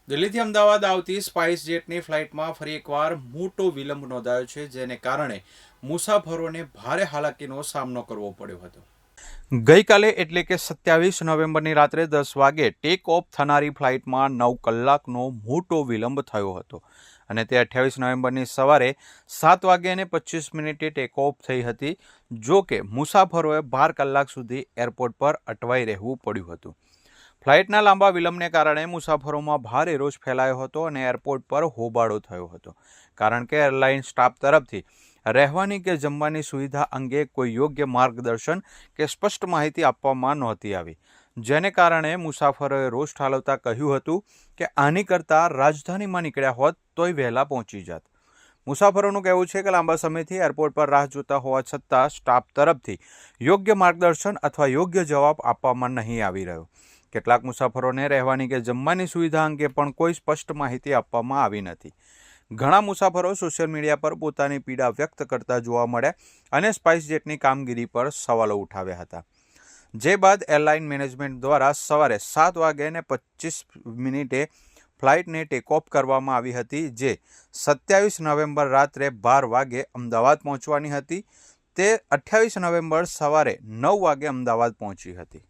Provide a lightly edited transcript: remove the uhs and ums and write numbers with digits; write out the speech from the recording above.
દિલ્હીથી અમદાવાદ આવતી સ્પાઇસ જેટની ફ્લાઇટમાં ફરી એકવાર મોટો વિલંબ નોંધાયો છે, જેને કારણે મુસાફરોને ભારે હાલાકીનો સામનો કરવો પડ્યો હતો. ગઈકાલે એટલે કે 27 નવેમ્બરની રાત્રે 10 વાગે ટેક ઓફ થનારી ફ્લાઇટમાં 9 કલાકનો મોટો વિલંબ થયો હતો અને તે 28 નવેમ્બરની સવારે 7 વાગે અને 25 મિનિટે ટેક ઓફ થઈ હતી. જો કે મુસાફરોએ 12 કલાક સુધી એરપોર્ટ પર અટવાઈ રહેવું પડ્યું હતું. ફ્લાઇટના લાંબા વિલંબને કારણે મુસાફરોમાં ભારે રોષ ફેલાયો હતો અને એરપોર્ટ પર હોબાળો થયો હતો, કારણ કે એરલાઇન સ્ટાફ તરફથી રહેવાની કે જમવાની સુવિધા અંગે કોઈ યોગ્ય માર્ગદર્શન કે સ્પષ્ટ માહિતી આપવામાં નહોતી આવી, જેને કારણે મુસાફરોએ રોષ ઠાલવતા કહ્યું હતું કે આની કરતાં રાજધાનીમાં નીકળ્યા હોત તોય વહેલા પહોંચી જાત. મુસાફરોનું કહેવું છે કે લાંબા સમયથી એરપોર્ટ પર રાહ જોતા હોવા છતાં સ્ટાફ તરફથી યોગ્ય માર્ગદર્શન અથવા યોગ્ય જવાબ આપવામાં નહીં આવી રહ્યો. કેટલાક મુસાફરોને રહેવાની કે જમવાની સુવિધા અંગે પણ કોઈ સ્પષ્ટ માહિતી આપવામાં આવી નથી. ઘણા મુસાફરો સોશિયલ મીડિયા પર પોતાની પીડા વ્યક્ત કરતા જોવા મળ્યા અને સ્પાઇસ જેટની કામગીરી પર સવાલો ઉઠાવ્યા હતા. જે બાદ એરલાઇન મેનેજમેન્ટ દ્વારા સવારે 7 વાગે અને 25 મિનિટે ફ્લાઇટને ટેક ઓફ કરવામાં આવી હતી, જે 27 નવેમ્બર રાત્રે 12 વાગે અમદાવાદ પહોંચવાની હતી. તે 28 નવેમ્બર સવારે 9 વાગે અમદાવાદ પહોંચી હતી.